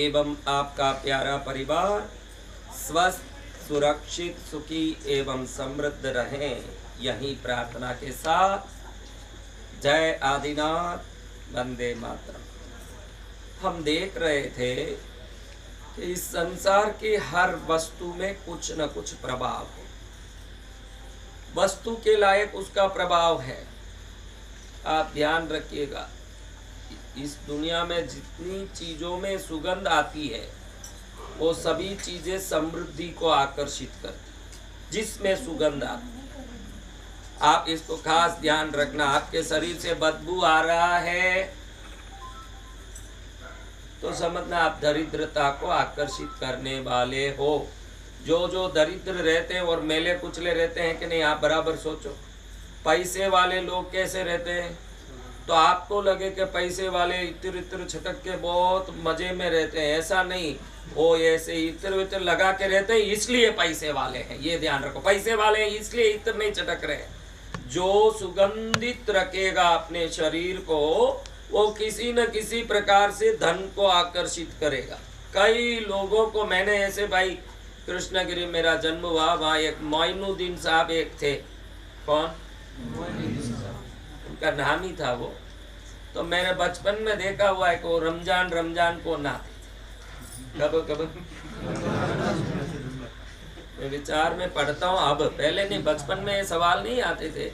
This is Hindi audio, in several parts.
एवं आपका प्यारा परिवार स्वस्थ, सुरक्षित, सुखी एवं समृद्ध रहें, यही प्रार्थना के साथ जय आदिनाथ, वंदे मातरम। हम देख रहे थे कि इस संसार की हर वस्तु में कुछ न कुछ प्रभाव है। वस्तु के लायक उसका प्रभाव है। आप ध्यान रखिएगा, इस दुनिया में जितनी चीजों में सुगंध आती है वो सभी चीजें समृद्धि को आकर्षित करती, जिसमें सुगंध आती है। आप इसको खास ध्यान रखना। आपके शरीर से बदबू आ रहा है तो समझना आप दरिद्रता को आकर्षित करने वाले हो। जो दरिद्र रहते हैं और मेले कुचले रहते हैं कि नहीं, आप बराबर सोचो। पैसे वाले लोग कैसे रहते हैं? तो आपको लगे कि पैसे वाले इत्र इत्र छटक के बहुत मजे में रहते हैं, ऐसा नहीं। वो ऐसे इत्र वित्र लगा के रहते हैं इसलिए पैसे वाले हैं, ये ध्यान रखो। पैसे वाले हैं इसलिए इत्र नहीं छटक रहे। जो सुगंधित रखेगा अपने शरीर को वो किसी न किसी प्रकार से धन को आकर्षित करेगा। कई लोगों को मैंने ऐसे, भाई कृष्णगिरी मेरा जन्म हुआ, वहाँ एक मोइनुद्दीन साहब एक थे। कौन? उनका नाम ही था वो। तो मैंने बचपन में देखा हुआ है कि वो रमजान को नहाते कब मैं विचार में पढ़ता हूँ अब, पहले नहीं, बचपन में ये सवाल नहीं आते थे।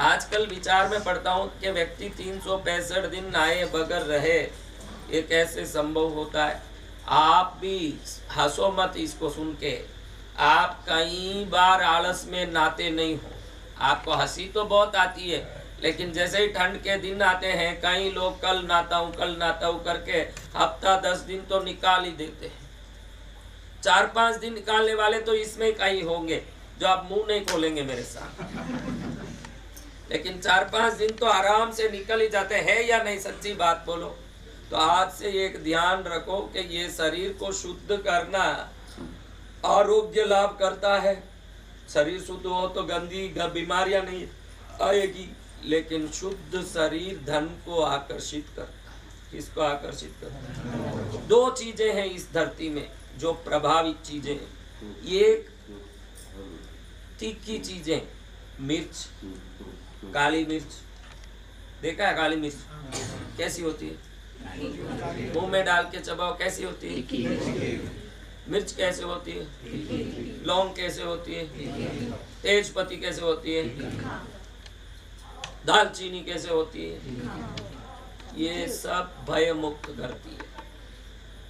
आजकल विचार में पढ़ता हूँ कि व्यक्ति 365 दिन नहाए बगैर रहे, ये कैसे संभव होता है? आप भी हंसो मत इसको सुन के। आप कई बार आलस में नहाते नहीं हो। आपको हंसी तो बहुत आती है, लेकिन जैसे ही ठंड के दिन आते हैं, कई लोग कल नहाता हूँ करके हफ्ता 10 दिन तो निकाल ही देते हैं। 4-5 दिन निकालने वाले तो इसमें कई होंगे जो आप मुंह नहीं खोलेंगे मेरे साथ। लेकिन 4-5 दिन तो आराम से निकल ही जाते हैं, या नहीं? सच्ची बात बोलो। तो आज से एक ध्यान रखो कि ये शरीर को शुद्ध करना आरोग्य लाभ करता है। शरीर शुद्ध हो तो गंदी बीमारियां नहीं आएगी, लेकिन शुद्ध शरीर धन को आकर्षित करता है। किसको आकर्षित करता है? 2 चीजें हैं इस धरती में जो प्रभावित चीजें हैं। एक तीखी चीजें, मिर्च, काली मिर्च। देखा है काली मिर्च कैसी होती है? मुंह में डाल के चबाओ, कैसी होती है? मिर्च कैसे होती है? लौंग कैसे होती है? तेजपत्ती कैसे होती है? दालचीनी कैसे होती है? ये सब भय मुक्त करती है।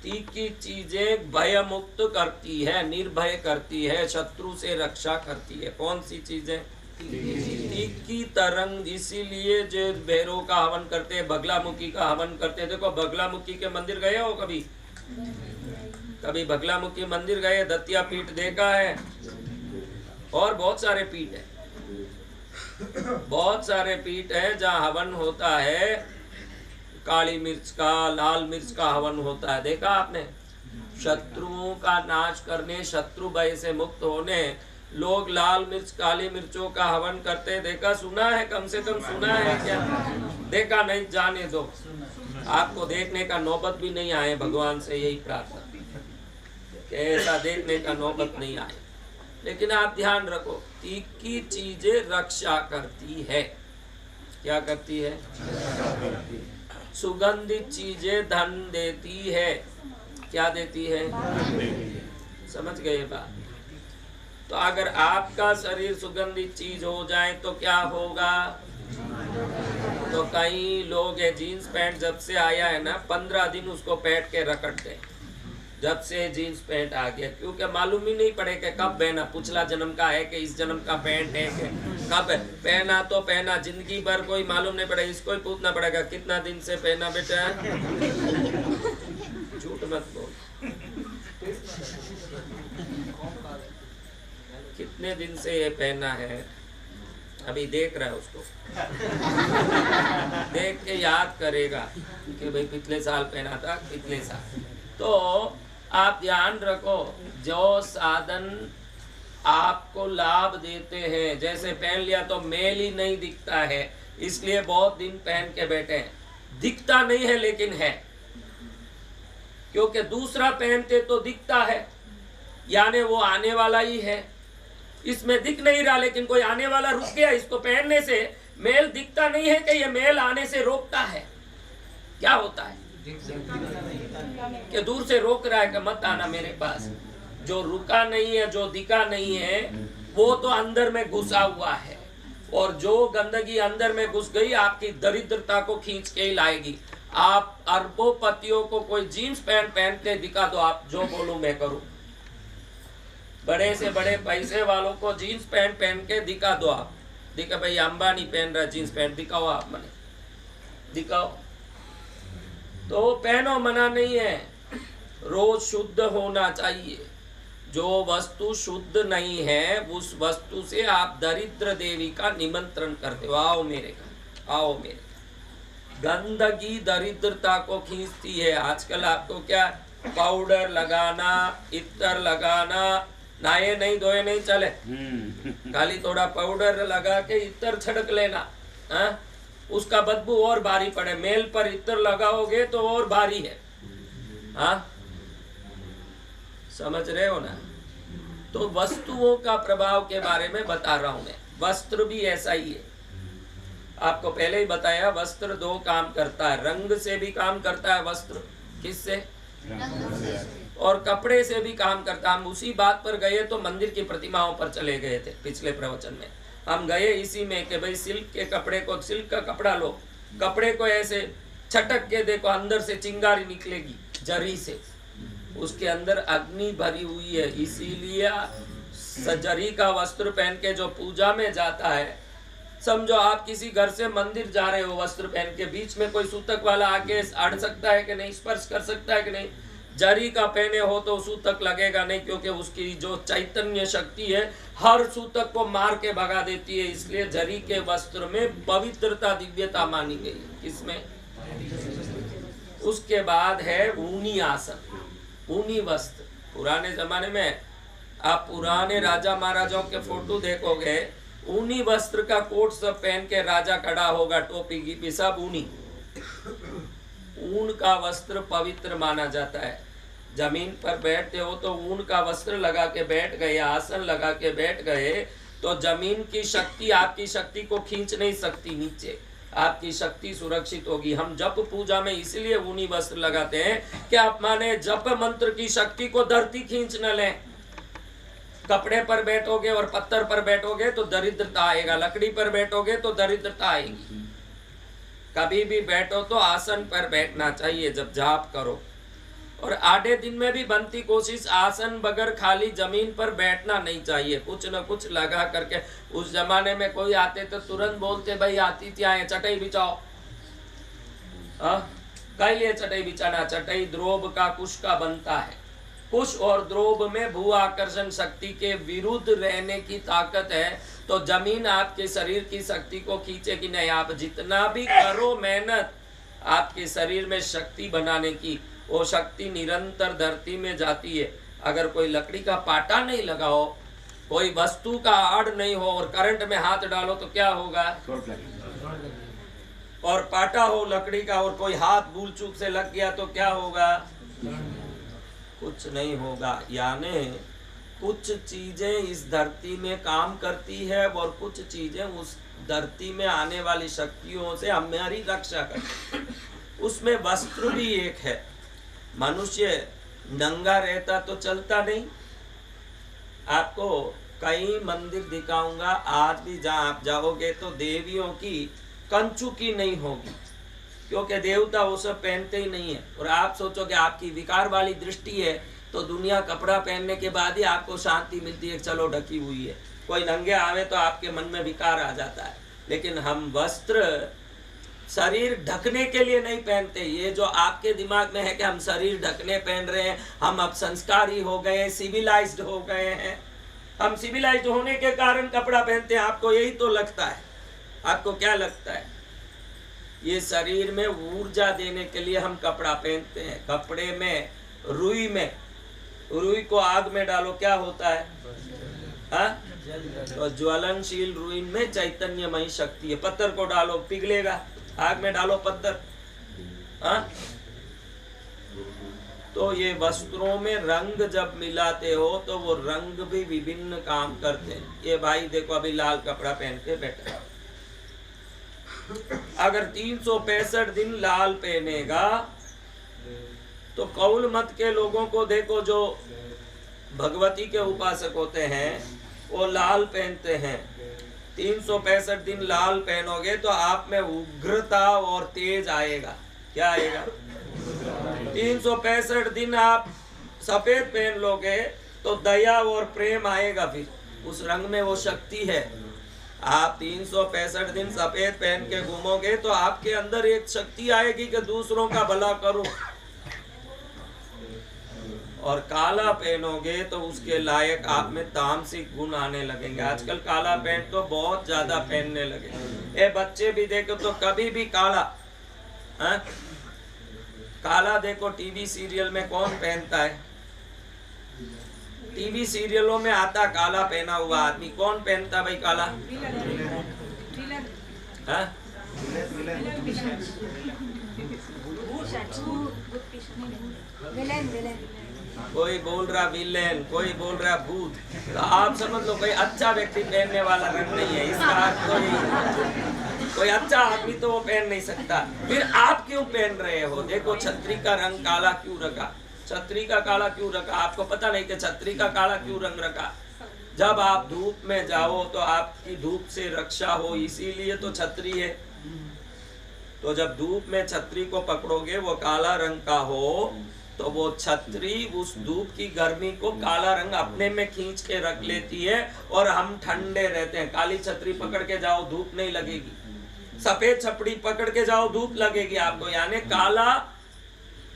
तीखी चीजें भय मुक्त करती है, निर्भय करती है, शत्रु से रक्षा करती है। कौन सी चीजें? तीखी तरंग। इसीलिए जो भैरव का हवन करते हैं, बगलामुखी का हवन करते हैं। देखो, बगलामुखी के मंदिर गए हो कभी? कभी बगलामुखी मंदिर गए? दत्तिया पीठ देखा है? और बहुत सारे पीठ है, बहुत सारे पीठ है जहाँ हवन होता है। काली मिर्च का, लाल मिर्च का हवन होता है, देखा आपने? शत्रुओं का नाश करने, शत्रु भय से मुक्त होने लोग लाल मिर्च, काली मिर्चों का हवन करते, देखा? सुना है? कम से कम सुना है क्या? देखा नहीं? जाने दो, आपको देखने का नौबत भी नहीं आए। भगवान से यही प्रार्थना कि ऐसा देखने का नौबत नहीं आए। लेकिन आप ध्यान रखो, तीखी चीजें रक्षा करती है। क्या करती है? सुगंधित चीजें धन देती है। क्या देती है? समझ गए बात? तो अगर आपका शरीर सुगंधित चीज हो जाए तो क्या होगा? तो कई लोग है, जीन्स पैंट जब से आया है ना, 15 दिन उसको पहन के रखते हैं। जब से जीन्स पैंट आ गया, क्योंकि मालूम ही नहीं पड़ेगा कब पहना, पिछला जन्म का है कि इस जन्म का पैंट है कि कब पहना। तो पहना, जिंदगी भर कोई मालूम नहीं पड़ेगा। इसको ही पूछना पड़ेगा कितना दिन से पहना बेटा। झूठ मत बोल, कितने दिन से ये पहना है? अभी देख रहा है उसको, देख के याद करेगा कि भाई पिछले साल पहना था, पिछले साल। तो आप ध्यान रखो, जो साधन आपको लाभ देते हैं, जैसे पहन लिया तो मेल ही नहीं दिखता है, इसलिए बहुत दिन पहन के बैठे हैं। दिखता नहीं है लेकिन है। क्योंकि दूसरा पहनते तो दिखता है, यानी वो आने वाला ही है। इसमें दिख नहीं रहा, लेकिन कोई आने वाला रुक गया। इसको पहनने से मेल दिखता नहीं है कि ये मेल आने से रोकता है। क्या होता है कि दूर से रोक रहा है कि मत आना मेरे पास। जो रुका नहीं है, जो दिखा नहीं है, वो तो अंदर में घुसा हुआ है। और जो गंदगी अंदर में घुस गई आपकी दरिद्रता को खींच के ही लाएगी। आप अरबोपतियों को कोई जीन्स पैंट पहन के दिखा दो, आप जो बोलूं मैं करूं। बड़े से बड़े पैसे वालों को जीन्स पैंट पहन के दिखा दो, आप दिखा भाई अंबानी पहन रहा जीन्स पैंट, दिखाओ आप, मने दिखाओ। तो पहनो, मना नहीं है, रोज शुद्ध होना चाहिए। जो वस्तु शुद्ध नहीं है उस वस्तु से आप दरिद्र देवी का निमंत्रण करते हो, आओ मेरे घर, आओ मेरे घर। गंदगी दरिद्रता को खींचती है। आजकल आपको क्या पाउडर लगाना, इत्र लगाना, नहाए नहीं धोए नहीं चले, खाली थोड़ा पाउडर लगा के इत्र छिड़क लेना, उसका बदबू और भारी पड़े। मेल पर इत्र लगाओगे तो और भारी है। समझ रहे हो ना? तो वस्तुओं का प्रभाव के बारे में बता रहा हूं मैं। वस्त्र भी ऐसा ही है। आपको पहले ही बताया, वस्त्र दो काम करता है, रंग से भी काम करता है वस्त्र, किससे? और कपड़े से भी काम करता। हम उसी बात पर गए तो मंदिर की प्रतिमाओं पर चले गए थे पिछले प्रवचन में। हम गए इसी में कि भाई सिल्क के कपड़े को, सिल्क का कपड़ा लो, कपड़े को ऐसे छटक के देखो, अंदर से चिंगारी निकलेगी जरी से, उसके अंदर अग्नि भरी हुई है। इसीलिए जरी का वस्त्र पहन के जो पूजा में जाता है, समझो आप किसी घर से मंदिर जा रहे हो वस्त्र पहन के, बीच में कोई सूतक वाला आके अड़ सकता है कि नहीं, स्पर्श कर सकता है कि नहीं? जरी का पहने हो तो सूतक लगेगा नहीं, क्योंकि उसकी जो चैतन्य शक्ति है हर सूतक को मार के भगा देती है। इसलिए जरी के वस्त्र में पवित्रता, दिव्यता मानी गई। किसमें? उसके बाद है ऊनी आसन, ऊनी वस्त्र। पुराने जमाने में आप पुराने राजा महाराजाओं के फोटो देखोगे, ऊनी वस्त्र का कोट सब पहन के राजा खड़ा होगा, टोपी की सब ऊनी। ऊन का वस्त्र पवित्र माना जाता है। जमीन पर बैठते हो तो ऊन का वस्त्र लगा के बैठ गए, आसन लगा के बैठ गए, तो जमीन की शक्ति आपकी शक्ति को खींच नहीं सकती नीचे, आपकी शक्ति सुरक्षित होगी। हम जप पूजा में इसलिए ऊनी वस्त्र लगाते हैं कि आप माने जप मंत्र की शक्ति को धरती खींच न ले। कपड़े पर बैठोगे और पत्थर पर बैठोगे तो दरिद्रता आएगा, लकड़ी पर बैठोगे तो दरिद्रता आएगी। कभी भी बैठो तो आसन पर बैठना चाहिए जब जाप करो। और आधे दिन में भी बनती कोशिश, आसन बगैर खाली जमीन पर बैठना नहीं चाहिए, कुछ न कुछ लगा करके। उस जमाने में कोई आते तो तुरंत बोलते, भाई आतिथ्य आए, चटाई बिछाओ। कई लिए चटाई बिछाना? चटाई द्रोब का, कुश का बनता है। कुश और द्रोब में भू आकर्षण शक्ति के विरुद्ध रहने की ताकत है। तो जमीन आपके शरीर की शक्ति को खींचेगी नहीं। आप जितना भी करो मेहनत आपके शरीर में शक्ति बनाने की, वो शक्ति निरंतर धरती में जाती है। अगर कोई लकड़ी का पाटा नहीं लगाओ, कोई वस्तु का आड़ नहीं हो और करंट में हाथ डालो तो क्या होगा? और पाटा हो लकड़ी का और कोई हाथ भूल चूक से लग गया तो क्या होगा? कुछ नहीं होगा। यानी कुछ चीजें इस धरती में काम करती है और कुछ चीजें उस धरती में आने वाली शक्तियों से हमारी रक्षा करती है। उसमें वस्त्र भी एक है। मनुष्य नंगा रहता तो चलता नहीं। आपको कई मंदिर दिखाऊंगा, आज भी जहाँ आप जाओगे तो देवियों की कंचुकी नहीं होगी, क्योंकि देवता वो सब पहनते ही नहीं है। और आप सोचोगे आपकी विकार वाली दृष्टि है तो दुनिया कपड़ा पहनने के बाद ही आपको शांति मिलती है, चलो ढकी हुई है। कोई नंगे आवे तो आपके मन में विकार आ जाता है। लेकिन हम वस्त्र शरीर ढकने के लिए नहीं पहनते। ये जो आपके दिमाग में है कि हम शरीर ढकने पहन रहे हैं, हम अब संस्कारी हो गए, सिविलाइज्ड हो गए हैं। हम सिविलाइज्ड होने के कारण कपड़ा पहनते हैं, आपको यही तो लगता है। आपको क्या लगता है? ये शरीर में ऊर्जा देने के लिए हम कपड़ा पहनते हैं। कपड़े में रुई को आग में डालो, क्या होता है? तो ज्वलनशील रुई में चैतन्यमयी शक्ति है। पत्थर को डालो, पिघलेगा। आग में डालो पत्थर, तो ये वस्त्रों में रंग जब मिलाते हो तो वो रंग भी विभिन्न काम करते हैं। ये भाई देखो अभी लाल कपड़ा पहन के बैठा है, अगर 365 दिन लाल पहनेगा तो कौल मत के लोगों को देखो, जो भगवती के उपासक होते हैं वो लाल पहनते हैं। 365 दिन लाल पहनोगे तो आप में उग्रता और तेज आएगा। क्या आएगा? 365 दिन आप सफेद पहन लोगे तो दया और प्रेम आएगा। फिर उस रंग में वो शक्ति है। आप 365 दिन सफेद पहन के घूमोगे तो आपके अंदर एक शक्ति आएगी कि दूसरों का भला करो। और काला पहनोगे तो उसके लायक आप में तामसिक गुण आने लगेंगे। आजकल काला पैंट तो बहुत ज्यादा पहनने लगे। ये बच्चे भी देखो तो कभी भी काला, हा? काला देखो टीवी सीरियल में कौन पहनता है? टीवी सीरियलों में आता काला पहना हुआ आदमी। कौन पहनता भाई काला? हा? कोई बोल रहा विलेन, कोई बोल रहा भूत। तो आप समझ लो कोई अच्छा व्यक्ति पहनने वाला रंग नहीं है इसका। कोई अच्छा आदमी तो वो पहन नहीं सकता। फिर आप क्यों पहन रहे हो? देखो छतरी का रंग काला क्यों रखा? छतरी का काला क्यों रखा? आपको पता नहीं कि छतरी का काला क्यों रंग रखा? जब आप धूप में जाओ तो आपकी धूप से रक्षा हो, इसीलिए तो छतरी है। तो जब धूप में छतरी को पकड़ोगे वो काला रंग का हो तो वो छतरी उस धूप की गर्मी को काला रंग अपने में खींच के रख लेती है और हम ठंडे रहते हैं। काली छतरी पकड़ के जाओ धूप नहीं लगेगी, सफेद छपड़ी पकड़ के जाओ धूप लगेगी आपको। यानी काला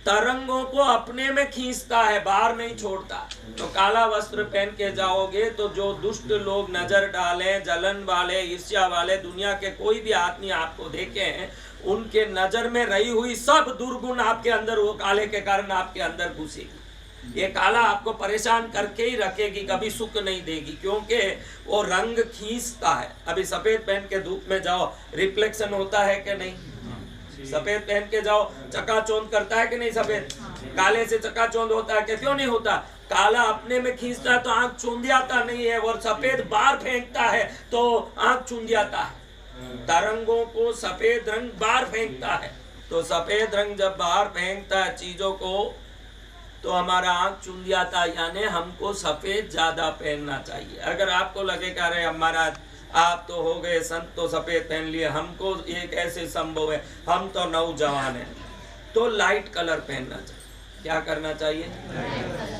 तरंगों को अपने में खींचता है, बाहर नहीं छोड़ता। तो काला वस्त्र पहन के जाओगे तो जो दुष्ट लोग नजर डाले, जलन वाले, ईर्ष्या वाले, दुनिया के कोई भी आदमी आपको देखे हैं, उनके नजर में रही हुई सब दुर्गुण आपके अंदर, वो काले के कारण आपके अंदर घुसेगी। ये काला आपको परेशान करके ही रखेगी, कभी सुख नहीं देगी, क्योंकि वो रंग खींचता है। अभी सफेद पहन के धूप में जाओ, रिफ्लेक्शन होता है कि नहीं? सफेद पहन के जाओ, चकाचौंध करता है कि नहीं? सफेद काले से चकाचौंध होता है कि क्यों नहीं होता? काला अपने में खींचता है तो आंख चुंधियाता नहीं है, और सफेद बाहर फेंकता है तो आंख चुंधियाता है। तरंगों को सफेद रंग बाहर फेंकता है। तो सफेद रंग जब बाहर फेंकता है चीजों को तो हमारा आंख चुंधियाता है। यानी हमको सफेद ज्यादा पहनना चाहिए। अगर आपको लगेगा अरे हमारा आप तो हो गए संत, तो सफेद पहन लिए, हमको ये कैसे संभव है, हम तो नौजवान हैं, तो लाइट कलर पहनना चाहिए। क्या करना चाहिए?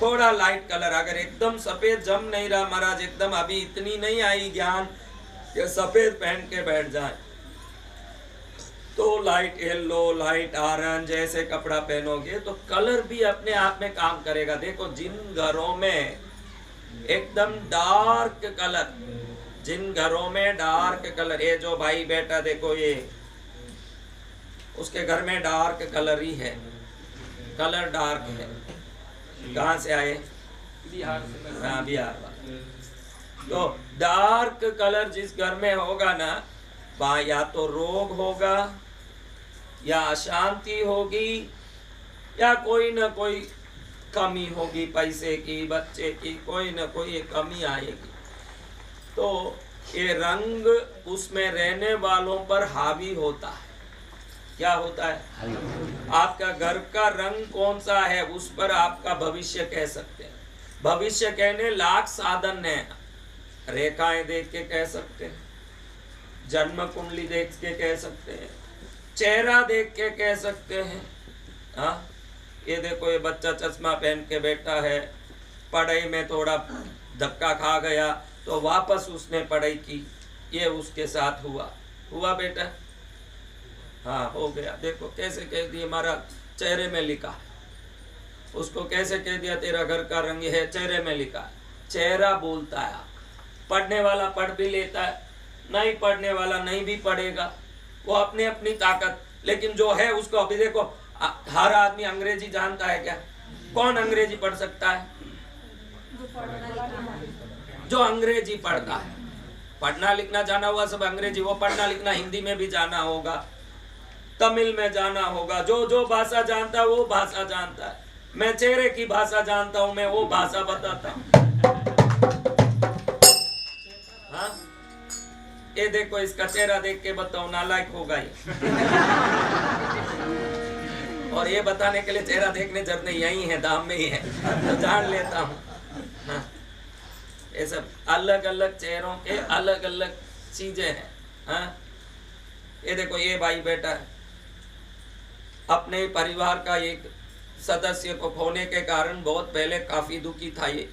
थोड़ा लाइट कलर। अगर एकदम सफेद जम नहीं रहा महाराज, एकदम अभी इतनी नहीं आई ज्ञान कि सफेद पहन के बैठ जाए, तो लाइट येलो, लाइट ऑरेंज ऐसे कपड़ा पहनोगे तो कलर भी अपने आप में काम करेगा। देखो जिन घरों में एकदम डार्क कलर, जिन घरों में डार्क कलर, ये जो भाई बेटा देखो ये उसके घर में डार्क कलर ही है, कलर डार्क है। कहाँ से आए? बिहार से। हाँ बिहार। तो डार्क कलर जिस घर में होगा ना, वहाँ या तो रोग होगा, या अशांति होगी, या कोई न कोई कमी होगी, पैसे की, बच्चे की, कोई न कोई कमी आएगी। तो ये रंग उसमें रहने वालों पर हावी होता है। क्या होता है? आपका घर का रंग कौन सा है उस पर आपका भविष्य कह सकते हैं। भविष्य कहने लाख साधन है। रेखाएं देख के कह सकते हैं, जन्म कुंडली देख के कह सकते हैं, चेहरा देख के कह सकते हैं। हाँ ये देखो ये बच्चा चश्मा पहन के बैठा है, पढ़ाई में थोड़ा धक्का खा गया तो वापस उसने पढ़ाई की, ये उसके साथ हुआ बेटा? हाँ हो गया। देखो कैसे कह दिया, हमारा चेहरे में लिखा। उसको कैसे कह दिया तेरा घर का रंग है, चेहरे में लिखा। चेहरा बोलता है। पढ़ने वाला पढ़ भी लेता है, नहीं पढ़ने वाला नहीं भी पढ़ेगा, वो अपनी अपनी ताकत। लेकिन जो है उसको, अभी देखो हर आदमी अंग्रेजी जानता है क्या? कौन अंग्रेजी पढ़ सकता है? जो अंग्रेजी पढ़ता है। पढ़ना लिखना जाना हुआ सब अंग्रेजी, वो पढ़ना लिखना हिंदी में भी जाना होगा, तमिल में जाना होगा, जो जो भाषा जानता है वो भाषा जानता है। मैं चेहरे की भाषा जानता हूं, मैं वो भाषा बताता हूं। हाँ, ये देखो, इसका चेहरा देख के बताओ नालायक होगा ये। और ये बताने के लिए चेहरा देखने जरूरत नहीं, यही है, दाम में ही है, तो जान लेता हूँ। हाँ, ये सब अलग अलग चेहरों के अलग अलग चीजें हैं। हाँ, ये देखो, ये भाई बेटा है, अपने परिवार का एक सदस्य को खोने के कारण बहुत पहले काफी दुखी था ये।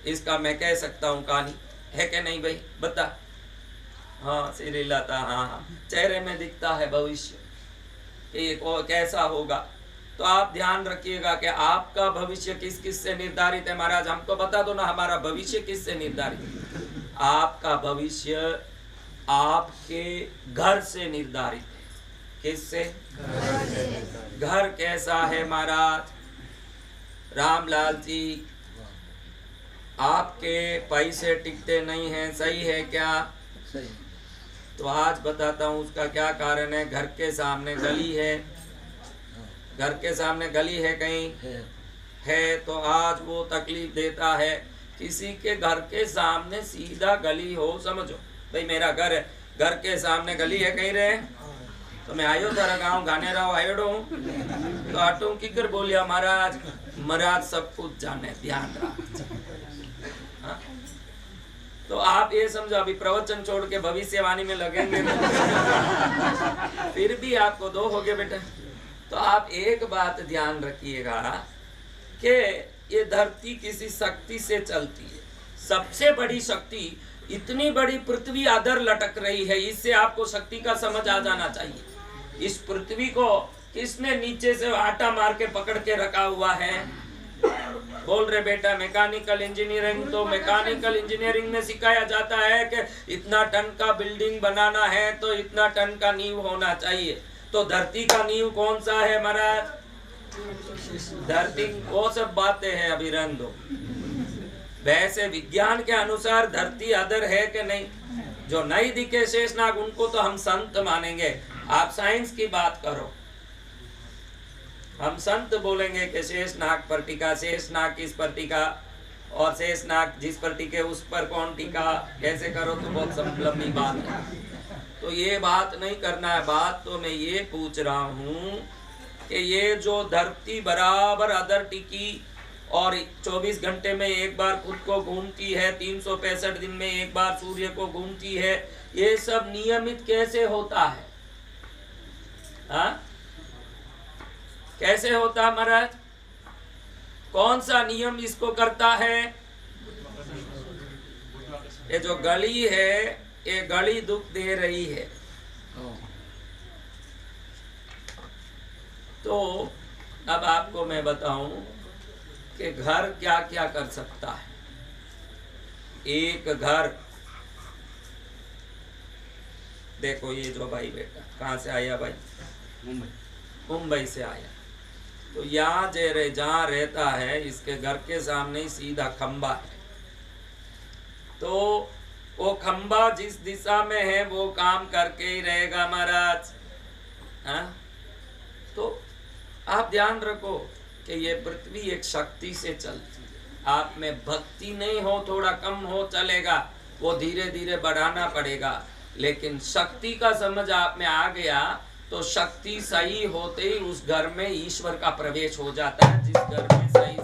इसका मैं कह सकता हूँ कहानी है कि नहीं भाई, बता। हाँ, सिरिला था। हाँ, चेहरे में दिखता है भविष्य कि ये कैसा होगा। तो आप ध्यान रखिएगा कि आपका भविष्य किस किस से निर्धारित है। महाराज हमको बता दो ना, हमारा भविष्य किस से निर्धारित है? आपका भविष्य आपके घर से निर्धारित है। किससे? घर कैसा है महाराज? रामलाल जी, आपके पैसे टिकते नहीं हैं, सही है क्या? सही। तो आज बताता हूँ उसका क्या कारण है। घर के सामने गली है, घर के सामने गली है कहीं है, तो आज वो तकलीफ देता है। किसी के घर के सामने सीधा गली हो, समझो भाई मेरा घर है, घर के सामने गली है कहीं रहे, तो मैं आयो तारा गाँव गाने रहो आयोडो हूँ, तो आटो की कर बोलिया महाराज, महाराज सब कुछ जाने, ध्यान रख। हाँ? तो आप ये समझो, अभी प्रवचन छोड़ के भविष्यवाणी में लगेंगे फिर भी आपको दो हो गए बेटा। तो आप एक बात ध्यान रखिएगा कि ये धरती किसी शक्ति से चलती है, सबसे बड़ी शक्ति। इतनी बड़ी पृथ्वी अधर लटक रही है, इससे आपको शक्ति का समझ आ जाना चाहिए। इस पृथ्वी को किसने नीचे से आटा मार के पकड़ के रखा हुआ है? बोल रहे बेटा मैकेनिकल इंजीनियरिंग, तो मैकेनिकल इंजीनियरिंग में सिखाया जाता है कि इतना टन का बिल्डिंग बनाना है तो इतना टन का नींव होना चाहिए। तो धरती का नींव कौन सा है महाराज? धरती, वो सब बातें हैं, अभी रहने दो। वैसे विज्ञान के अनुसार धरती अधर है कि नहीं? जो नहीं दिखे शेषनाग उनको तो हम संत मानेंगे। आप साइंस की बात करो, हम संत बोलेंगे कि शेषनाग पर टिका, शेषनाग किस पर टिका, और शेषनाग जिस पर टिके उस पर कौन टिका, कैसे करो तो बहुत लंबी बात है। तो ये बात नहीं करना है। बात तो मैं ये पूछ रहा हूँ कि ये जो धरती बराबर अदर टिकी और 24 घंटे में एक बार खुद को घूमती है, 365 दिन में एक बार सूर्य को घूमती है, ये सब नियमित कैसे होता है? हाँ, कैसे होता महाराज? कौन सा नियम इसको करता है? ये जो गली है, ये गली दुख दे रही है। तो अब आपको मैं बताऊं कि घर क्या क्या कर सकता है। एक घर, देखो ये जो भाई बेटा कहाँ से आया भाई? मुंबई से आया। तो यहाँ जहाँ रहता है, इसके घर के सामने ही सीधा खंबा है। तो वो खंबा जिस दिशा में है वो काम करके ही रहेगा महाराज। हाँ, तो आप ध्यान रखो कि ये पृथ्वी एक शक्ति से चलती है। आप में भक्ति नहीं हो, थोड़ा कम हो चलेगा, वो धीरे धीरे बढ़ाना पड़ेगा। लेकिन शक्ति का समझ आप में आ गया तो शक्ति सही होते ही उस घर में ईश्वर का प्रवेश हो जाता है। जिस घर में सही,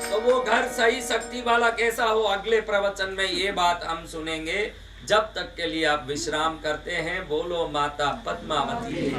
तो वो घर सही शक्ति वाला कैसा हो, अगले प्रवचन में ये बात हम सुनेंगे। जब तक के लिए आप विश्राम करते हैं, बोलो माता पद्मावती।